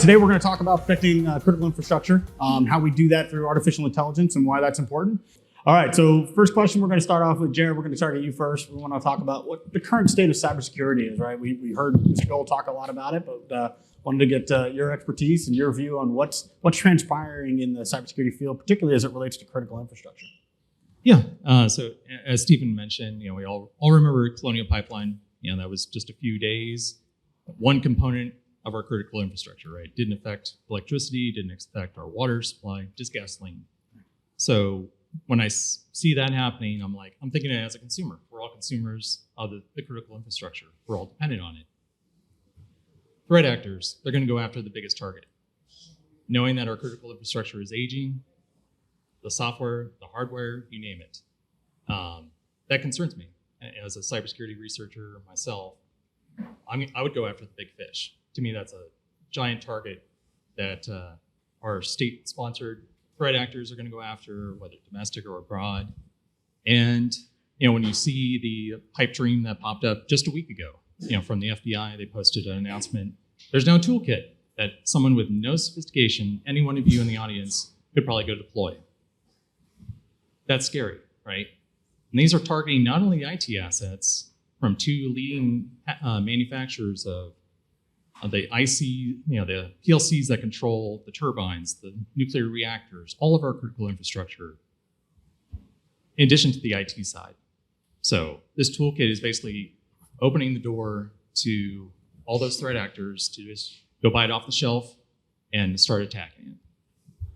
Today we're going to talk about protecting critical infrastructure, how we do that through artificial intelligence and why that's important. All right, so first question, we're going to start off with Jared. We're going to target you first. We want to talk about what the current state of cybersecurity is, right? We heard Mr. Gold talk a lot about it, but wanted to get your expertise and your view on what's transpiring in the cybersecurity field, particularly as it relates to critical infrastructure. Yeah, so as Stephen mentioned, we all remember Colonial Pipeline. That was just a few days, one component of our critical infrastructure, right? Didn't affect electricity, didn't affect our water supply, just gasoline. So when I see that happening, I'm thinking as a consumer. We're all consumers of the critical infrastructure. We're all dependent on it. Threat actors, they're going to go after the biggest target. Knowing that our critical infrastructure is aging, the software, the hardware, you name it. That concerns me. As a cybersecurity researcher myself, I would go after the big fish. To me, that's a giant target that our state-sponsored threat actors are going to go after, whether domestic or abroad. And when you see the pipe dream that popped up just a week ago, from the FBI, they posted an announcement. There's now a toolkit that someone with no sophistication, any one of you in the audience, could probably go deploy. That's scary, right? And these are targeting not only IT assets from two leading manufacturers of the IC, the PLCs that control the turbines, the nuclear reactors, all of our critical infrastructure, in addition to the IT side. So this toolkit is basically opening the door to all those threat actors to just go buy it off the shelf and start attacking it.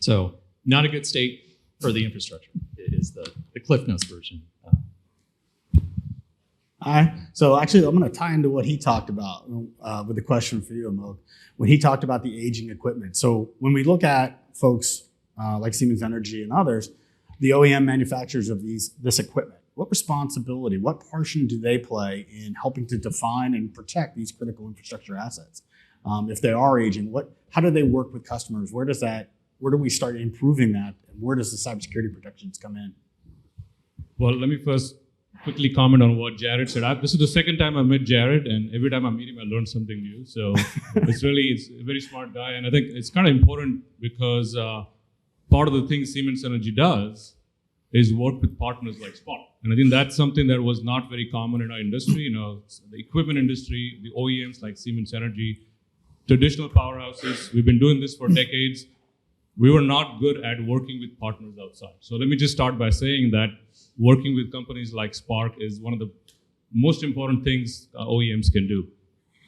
So not a good state for the infrastructure. It is the Cliff Notes version. All right. So actually, I'm going to tie into what he talked about with the question for you, Amog, when he talked about the aging equipment. So when we look at folks like Siemens Energy and others, the OEM manufacturers of this equipment, what responsibility, what portion do they play in helping to define and protect these critical infrastructure assets? If they are aging, how do they work with customers? Where do we start improving that? And where does the cybersecurity protections come in? Well, let me first quickly comment on what Jared said. This is the second time I met Jared, and every time I meet him, I learn something new. So it's a very smart guy, and I think it's kind of important because part of the thing Siemens Energy does is work with partners like Spark. And I think that's something that was not very common in our industry. The equipment industry, the OEMs like Siemens Energy, traditional powerhouses, we've been doing this for decades. We were not good at working with partners outside. So let me just start by saying that working with companies like Spark is one of the most important things OEMs can do.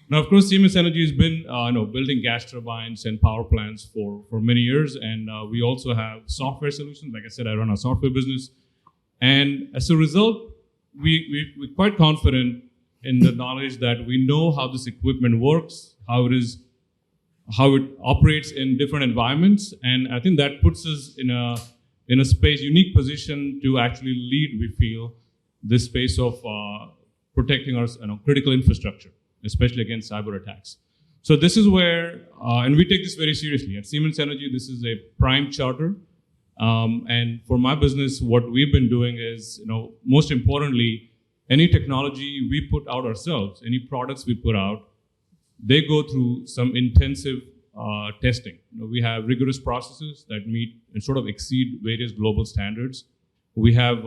Now, of course, Siemens Energy has been building gas turbines and power plants for many years, and we also have software solutions. Like I said, I run a software business. And as a result, we're quite confident in the knowledge that we know how this equipment works, how it operates in different environments, and I think that puts us in a unique position to actually lead, we feel, this space of protecting our critical infrastructure, especially against cyber attacks. So this is where, and we take this very seriously. At Siemens Energy, this is a prime charter. And for my business, what we've been doing is, most importantly, any technology we put out ourselves, any products we put out, they go through some intensive testing. We have rigorous processes that meet and sort of exceed various global standards. We have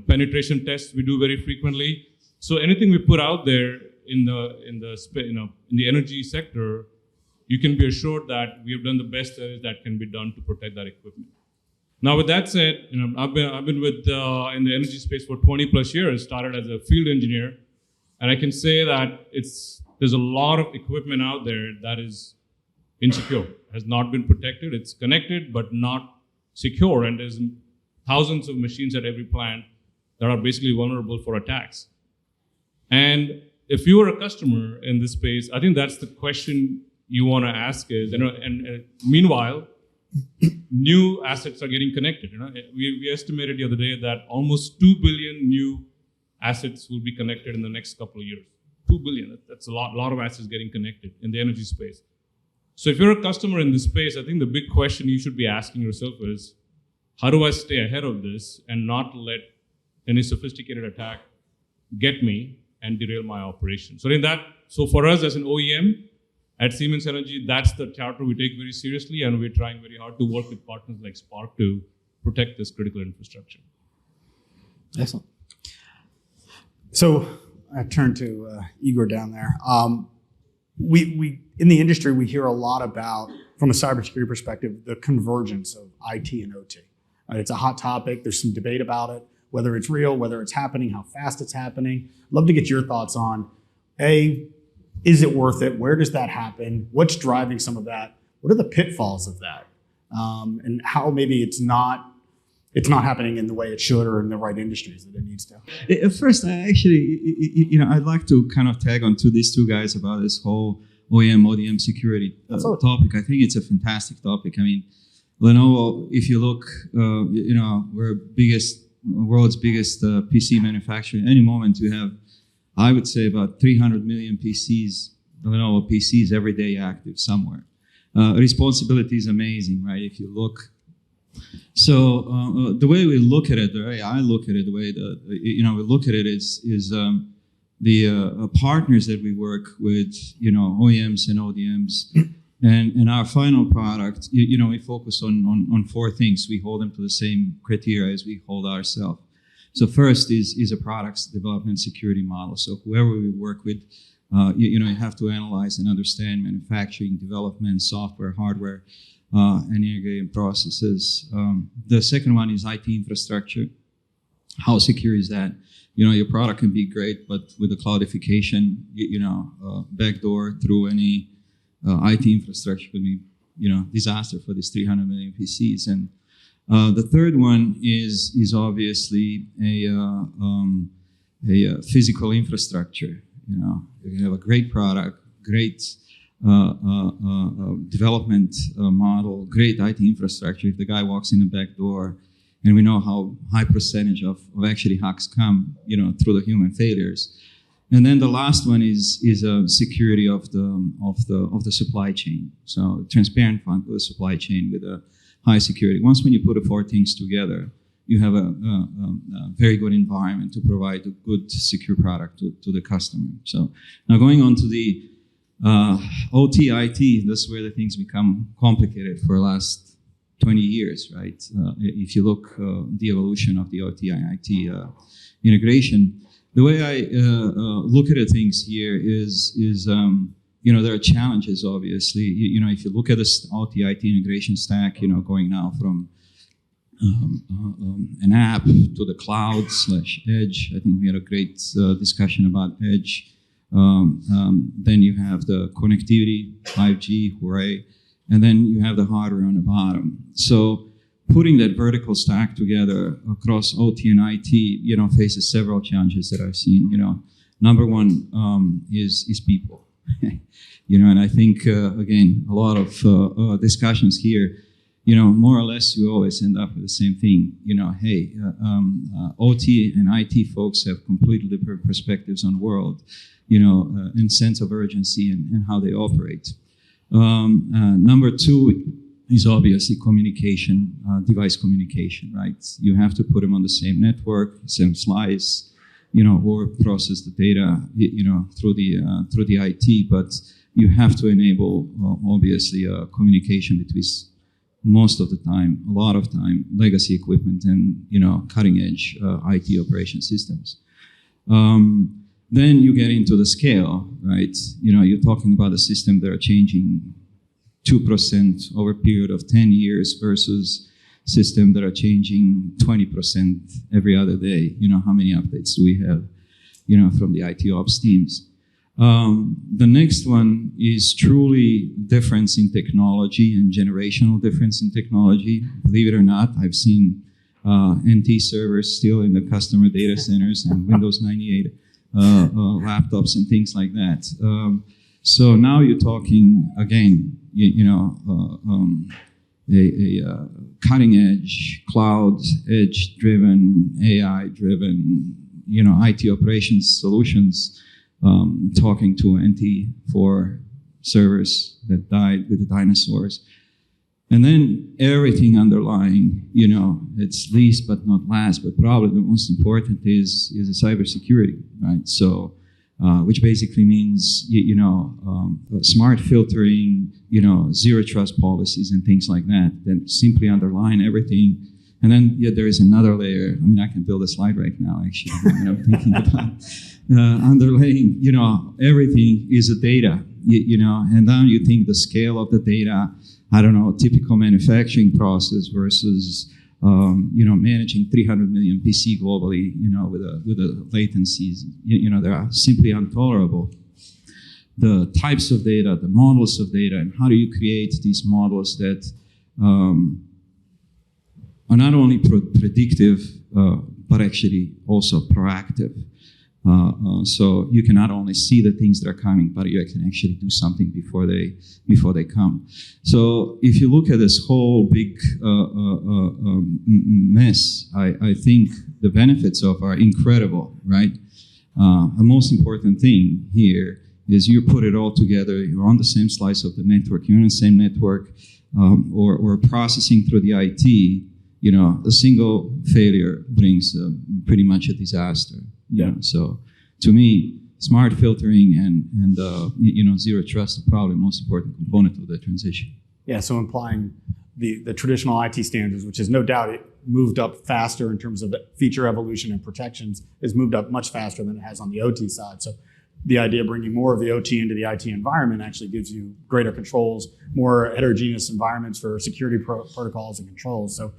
penetration tests we do very frequently. So anything we put out there in the energy sector, you can be assured that we have done the best that can be done to protect that equipment. Now, with that said, I've been with in the energy space for 20 plus years. Started as a field engineer, and I can say that there's a lot of equipment out there that is insecure, has not been protected. It's connected, but not secure. And there's thousands of machines at every plant that are basically vulnerable for attacks. And if you are a customer in this space, I think that's the question you want to ask is, and meanwhile, new assets are getting connected. We estimated the other day that almost 2 billion new assets will be connected in the next couple of years. 2 billion, that's a lot of assets getting connected in the energy space. So if you're a customer in this space, I think the big question you should be asking yourself is, how do I stay ahead of this and not let any sophisticated attack get me and derail my operation? So for us as an OEM, At Siemens Energy, that's the charter we take very seriously, and we're trying very hard to work with partners like Spark to protect this critical infrastructure. Excellent. So I turn to Igor down there. We in the industry, we hear a lot about, from a cybersecurity perspective, the convergence of IT and OT. It's a hot topic. There's some debate about it, whether it's real, whether it's happening, how fast it's happening. Love to get your thoughts on, A, is it worth it? Where does that happen? What's driving some of that? What are the pitfalls of that? And how maybe it's not happening in the way it should or in the right industries that it needs to? First, I'd like to kind of tag on to these two guys about this whole ODM security topic. I think it's a fantastic topic. I mean, Lenovo, if you look, we're world's biggest PC manufacturer. At any moment you have, I would say, about 300 million PCs, Lenovo PCs every day active somewhere. Responsibility is amazing, right? If you look. So the way we look at it, the way I look at it, the way we look at it is the partners that we work with, OEMs and ODMs, and our final product. We focus on four things. We hold them to the same criteria as we hold ourselves. So first is a products development security model. So whoever we work with, you have to analyze and understand manufacturing, development, software, hardware, and integrated processes. The second one is IT infrastructure. How secure is that? Your product can be great, but with the cloudification, backdoor through any IT infrastructure could be, disaster for these 300 million PCs. And the third one is obviously a physical infrastructure. You have a great product, great development model, great IT infrastructure. If the guy walks in the back door, and we know how high percentage of actually hacks come, through the human failures. And then the last one is security of the supply chain. So transparent front of the supply chain with a high security. Once when you put the four things together, you have a very good environment to provide a good, secure product to the customer. So now going on to the OT, IT, that's where the things become complicated for the last 20 years, right? If you look the evolution of the OT and IT integration, the way I look at things here is there are challenges, obviously. If you look at this OT IT integration stack, going now from an app to the cloud/edge. I think we had a great discussion about edge. Then you have the connectivity, 5G, hooray, and then you have the hardware on the bottom. So putting that vertical stack together across OT and IT, faces several challenges that I've seen. Number one is people. And I think again, a lot of discussions here. More or less, you always end up with the same thing. OT and IT folks have completely different perspectives on the world, and sense of urgency and how they operate. Number two is obviously communication, device communication, right? You have to put them on the same network, same slice, or process the data, through the IT. But you have to enable, obviously, communication between, most of the time, a lot of time, legacy equipment and, cutting edge IT operation systems. Then you get into the scale, right? You're talking about a system that are changing 2% over a period of 10 years versus system that are changing 20% every other day. How many updates do we have, from the IT ops teams? The next one is truly difference in technology and generational difference in technology. Believe it or not, I've seen NT servers still in the customer data centers and Windows 98 laptops and things like that. So now you're talking again, a cutting edge, cloud edge driven, AI driven, IT operations solutions. Talking to NT for servers that died with the dinosaurs. And then everything underlying, it's least but not last, but probably the most important is the cybersecurity, right? So which basically means smart filtering, zero trust policies and things like that simply underline everything. And then there is another layer. I mean, I can build a slide right now, actually. I'm thinking about underlaying. Everything is a data. And then you think the scale of the data. I don't know, typical manufacturing process versus managing 300 million PC globally, with the latencies, they are simply intolerable. The types of data, the models of data, and how do you create these models that are not only predictive, but actually also proactive. So you can not only see the things that are coming, but you can actually do something before they come. So if you look at this whole big mess, I think the benefits of are incredible, right? The most important thing here is you put it all together. You're on the same slice of the network. You're on the same network, or processing through the IT. A single failure brings pretty much a disaster. So to me, smart filtering and zero trust are probably the most important component of the transition. Yeah, so implying the traditional IT standards, which is no doubt it moved up faster in terms of the feature evolution and protections, has moved up much faster than it has on the OT side. So the idea of bringing more of the OT into the IT environment actually gives you greater controls, more heterogeneous environments for security protocols and controls. So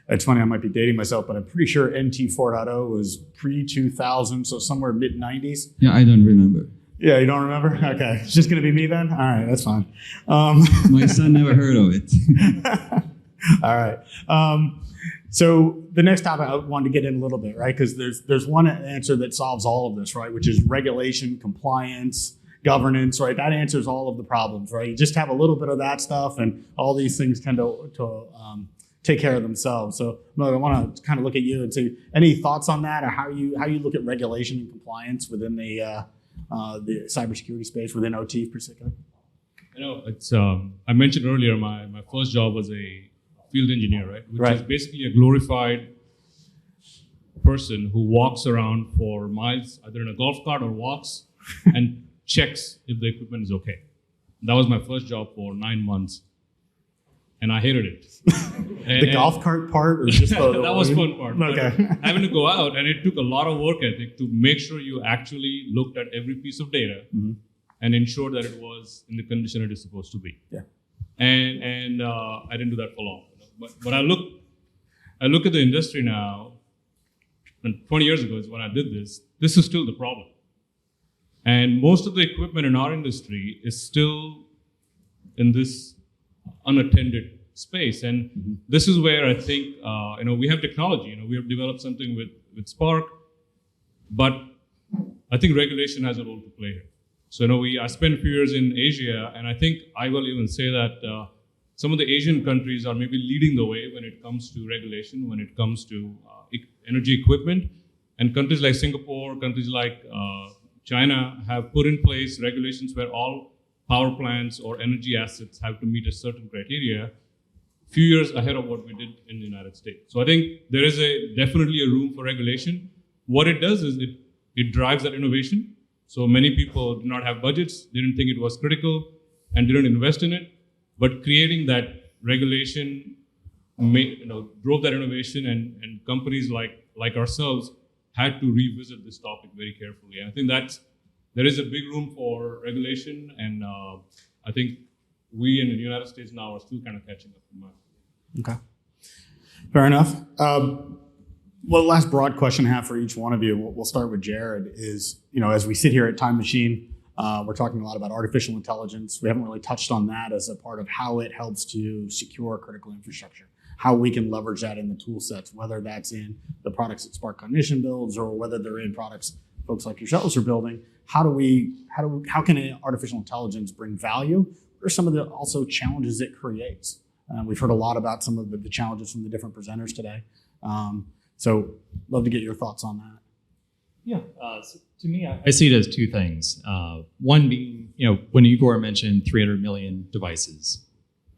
it's funny, I might be dating myself, but I'm pretty sure NT 4.0 was pre-2000, so somewhere mid-90s. Yeah, I don't remember. Yeah, you don't remember? Okay, it's just going to be me then? All right, that's fine. My son never heard of it. All right. So the next topic I wanted to get in a little bit, right? Because there's one answer that solves all of this, right? Which is regulation, compliance, governance, right? That answers all of the problems, right? You just have a little bit of that stuff, and all these things tend to take care of themselves. So I want to kind of look at you and say, any thoughts on that, or how you look at regulation and compliance within the cybersecurity space, within OT particularly? It's I mentioned earlier my first job was a field engineer, right? Which is basically a glorified person who walks around for miles, either in a golf cart or walks, and checks if the equipment is okay. That was my first job for 9 months, and I hated it. The golf cart part, or just the that was fun part. Okay. Having to go out, and it took a lot of work ethic to make sure you actually looked at every piece of data and ensured that it was in the condition it is supposed to be. Yeah. And I didn't do that for long. But I look at the industry now, and 20 years ago is when I did this. This is still the problem. And most of the equipment in our industry is still in this unattended space. And this is where I think, we have technology. We have developed something with Spark, but I think regulation has a role to play here. So, I spent a few years in Asia, and I think I will even say that some of the Asian countries are maybe leading the way when it comes to regulation, when it comes to energy equipment. And countries like Singapore, countries like China have put in place regulations where all power plants or energy assets have to meet a certain criteria, a few years ahead of what we did in the United States. So I think there is definitely a room for regulation. What it does is it drives that innovation. So many people did not have budgets, didn't think it was critical, and didn't invest in it. But creating that regulation drove that innovation, and companies like ourselves had to revisit this topic very carefully. And I think there is a big room for regulation, and I think we in the United States now are still kind of catching up. Okay, fair enough. Well, last broad question I have for each one of you, we'll start with Jared, is, as we sit here at Time Machine, we're talking a lot about artificial intelligence. We haven't really touched on that as a part of how it helps to secure critical infrastructure, how we can leverage that in the tool sets, whether that's in the products that Spark Cognition builds or whether they're in products folks like yourselves are building. How can artificial intelligence bring value? What are some of the also challenges it creates? We've heard a lot about some of the challenges from the different presenters today. So love to get your thoughts on that. Yeah, so to me, I see it as two things. One being, when Igor mentioned 300 million devices,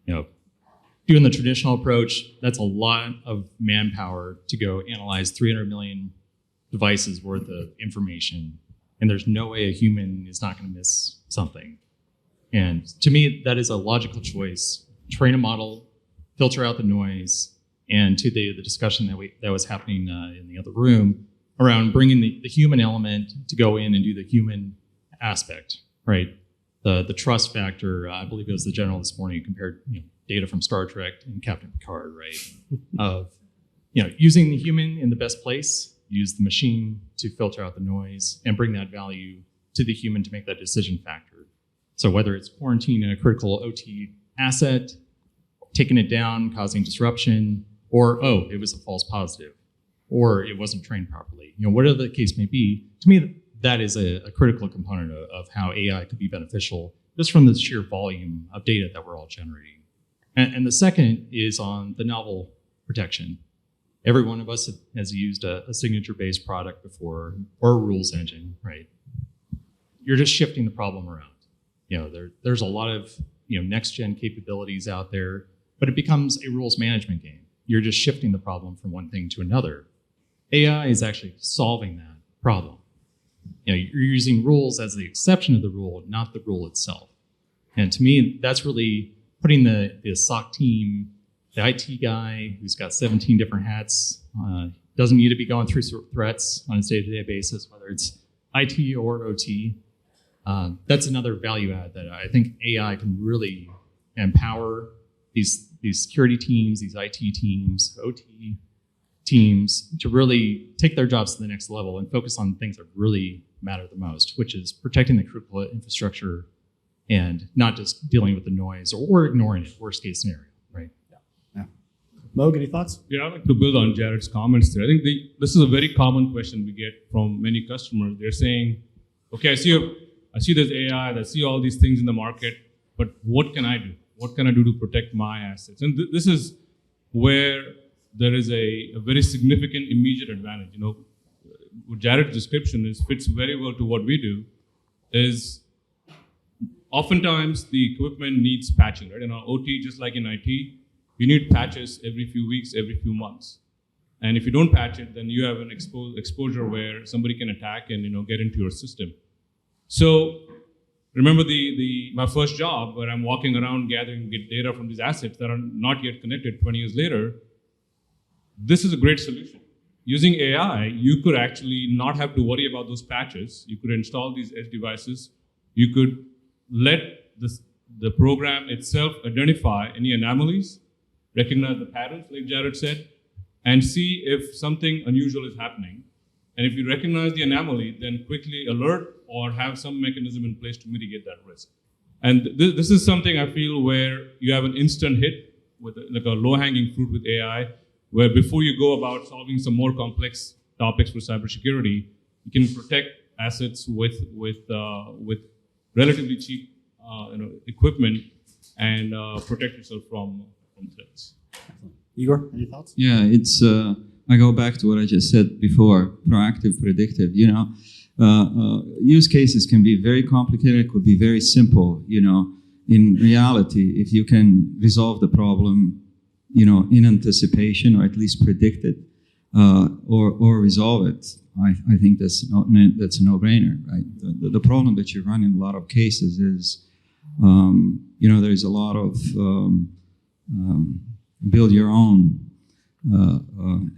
doing the traditional approach, that's a lot of manpower to go analyze 300 million devices worth of information and there's no way a human is not going to miss something. And to me, that is a logical choice. Train a model, filter out the noise, and to the discussion that was happening in the other room around bringing the human element to go in and do the human aspect, right? The trust factor, I believe it was the general this morning who compared data from Star Trek and Captain Picard, right? Of using the human in the best place, use the machine to filter out the noise and bring that value to the human to make that decision factor. So whether it's quarantining a critical OT asset, taking it down, causing disruption, or, it was a false positive, or it wasn't trained properly. Whatever the case may be, to me, that is a critical component of how AI could be beneficial, just from the sheer volume of data that we're all generating. And the second is on the novel protection. Every one of us has used a signature-based product before, or a rules engine, right? You're just shifting the problem around. There's a lot of next-gen capabilities out there, but it becomes a rules management game. You're just shifting the problem from one thing to another. AI is actually solving that problem. You're using rules as the exception of the rule, not the rule itself. And to me, that's really putting the SOC team, the IT guy who's got 17 different hats, doesn't need to be going through threats on a day-to-day basis, whether it's IT or OT. That's another value add that I think AI can really empower these security teams, these IT teams, OT teams to really take their jobs to the next level and focus on things that really matter the most, which is protecting the critical infrastructure and not just dealing with the noise or ignoring it, worst case scenario, right? Yeah. Moog, any thoughts? Yeah, I'd like to build on Jared's comments there. I think this is a very common question we get from many customers. They're saying, okay, I see there's AI, I see all these things in the market, but what can I do? What can I do to protect my assets? And this is where there is a very significant immediate advantage. What Jared's description fits very well to what we do is oftentimes the equipment needs patching, right? In our OT, just like in IT, you need patches every few weeks, every few months. And if you don't patch it, then you have an exposure where somebody can attack and get into your system. So remember my first job where I'm walking around gathering data from these assets that are not yet connected 20 years later. This is a great solution. Using AI, you could actually not have to worry about those patches. You could install these edge devices. You could let the program itself identify any anomalies, recognize the patterns, like Jared said, and see if something unusual is happening. And if you recognize the anomaly, then quickly alert or have some mechanism in place to mitigate that risk. And this is something I feel where you have an instant hit with like a low-hanging fruit with AI, where before you go about solving some more complex topics for cybersecurity, you can protect assets with relatively cheap equipment and protect yourself from threats. Igor, any thoughts? Yeah, it's. I go back to what I just said before: proactive, predictive. Use cases can be very complicated. It could be very simple. In reality, if you can resolve the problem, in anticipation or at least predict it, or resolve it, I think that's a no-brainer, right? The problem that you run in a lot of cases is, there's a lot of build your own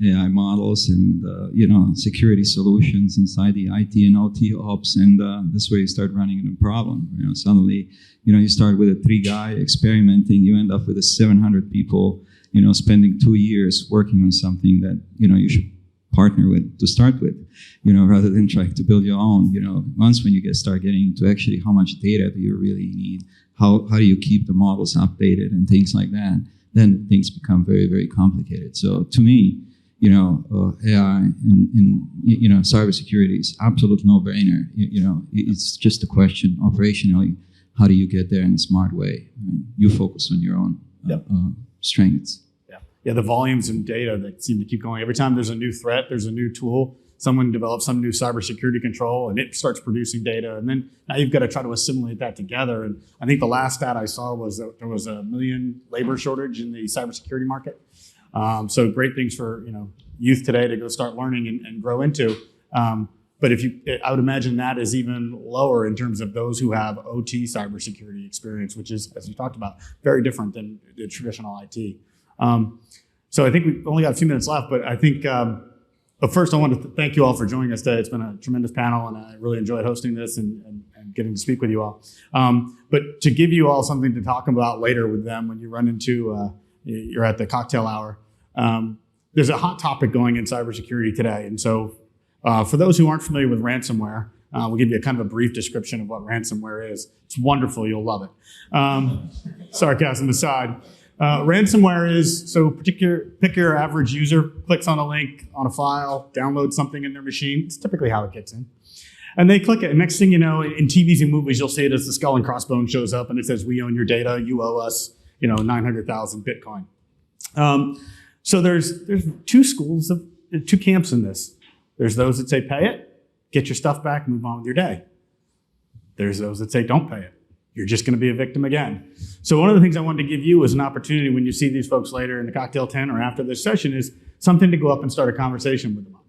AI models and security solutions inside the IT and OT ops, and that's where you start running into a problem. Suddenly, you start with a 3-guy experimenting, you end up with 700 people, spending 2 years working on something that you should partner with to start with, rather than trying to build your own. Once when you start getting into actually how much data do you really need, how do you keep the models updated and things like that, then things become very, very complicated. So to me, AI and cybersecurity is absolute no-brainer. It's just a question operationally, how do you get there in a smart way? Right? You focus on your own strengths. Yeah, the volumes of data that seem to keep going. Every time there's a new threat, there's a new tool. Someone develops some new cybersecurity control and it starts producing data. And then now you've got to try to assimilate that together. And I think the last stat I saw was that there was 1 million labor shortage in the cybersecurity market. So great things for youth today to go start learning and grow into. But I would imagine that is even lower in terms of those who have OT cybersecurity experience, which is, as we talked about, very different than the traditional IT. So I think we've only got a few minutes left, but I think, but first I want to thank you all for joining us today. It's been a tremendous panel, and I really enjoyed hosting this and getting to speak with you all. But to give you all something to talk about later with them when you run into, you're at the cocktail hour, there's a hot topic going in cybersecurity today. And so for those who aren't familiar with ransomware, we'll give you a kind of a brief description of what ransomware is. It's wonderful. You'll love it. Sarcasm aside. Ransomware is, so pick your average user, clicks on a link on a file, downloads something in their machine. It's typically how it gets in. And they click it. And next thing you know, in TVs and movies, you'll see it as the skull and crossbones shows up and it says, we own your data. You owe us, 900,000 Bitcoin. So there's two camps in this. There's those that say, pay it, get your stuff back, move on with your day. There's those that say, don't pay it. You're just going to be a victim again. So one of the things I wanted to give you as an opportunity when you see these folks later in the cocktail tent or after this session is something to go up and start a conversation with them on.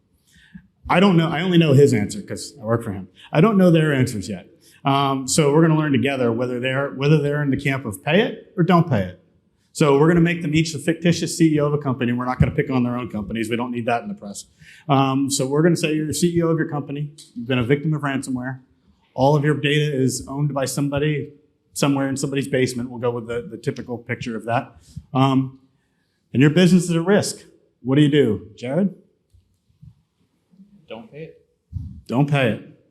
I don't know. I only know his answer because I work for him. I don't know their answers yet. So we're going to learn together whether they're in the camp of pay it or don't pay it. So we're going to make them each a fictitious CEO of a company. We're not going to pick on their own companies. We don't need that in the press. So we're going to say you're the CEO of your company. You've been a victim of ransomware. All of your data is owned by somebody somewhere in somebody's basement. We'll go with the typical picture of that. And your business is at risk. What do you do? Jared? Don't pay it. Don't pay it.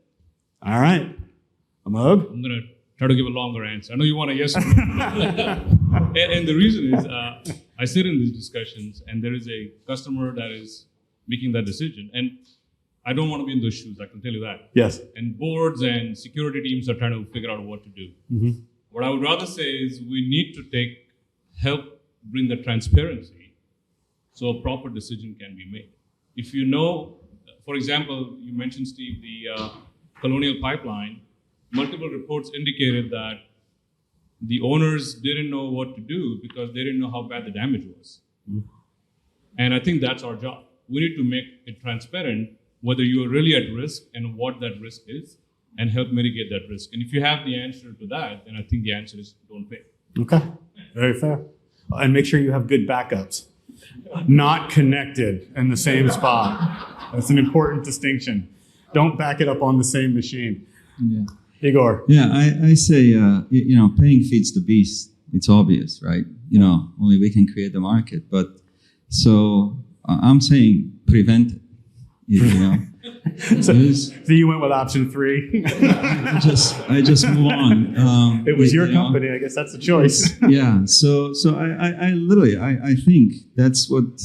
All right. Amog? I'm going to try to give a longer answer. I know you want a yes or no. And the reason is I sit in these discussions and there is a customer that is making that decision. And I don't want to be in those shoes, I can tell you that. Yes. And boards and security teams are trying to figure out what to do. Mm-hmm. What I would rather say is we need to help bring the transparency so a proper decision can be made. If you know, for example, you mentioned, Steve, the Colonial Pipeline, multiple reports indicated that the owners didn't know what to do because they didn't know how bad the damage was. Mm-hmm. And I think that's our job. We need to make it transparent whether you are really at risk and what that risk is, and help mitigate that risk. And if you have the answer to that, then I think the answer is don't pay. Okay, very fair. And make sure you have good backups. Not connected in the same spot. That's an important distinction. Don't back it up on the same machine. Yeah. Igor. Yeah, I say, paying feeds the beast. It's obvious, right? Only we can create the market. But so I'm saying prevent it. So you went with option 3. I just move on. It was your company. I guess that's the choice. Yeah. So I literally I think that's what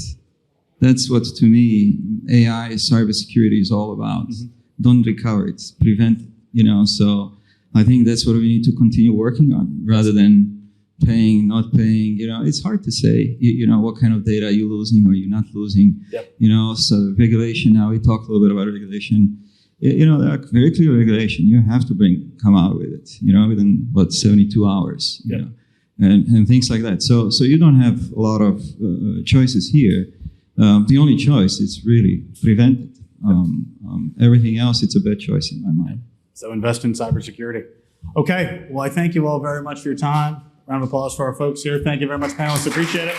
to me AI cybersecurity is all about. Mm-hmm. Don't recover it, prevent it. So I think that's what we need to continue working on rather than paying, not paying. It's hard to say, what kind of data are you losing or you're not losing. Yep. So regulation, now we talked a little bit about regulation. There are very clear regulation. You have to come out with it, within 72 hours, yep. And things like that. So you don't have a lot of choices here. The only choice is really prevent it. Everything else, it's a bad choice in my mind. So invest in cybersecurity. Okay. Well, I thank you all very much for your time. Round of applause for our folks here. Thank you very much, panelists. Appreciate it.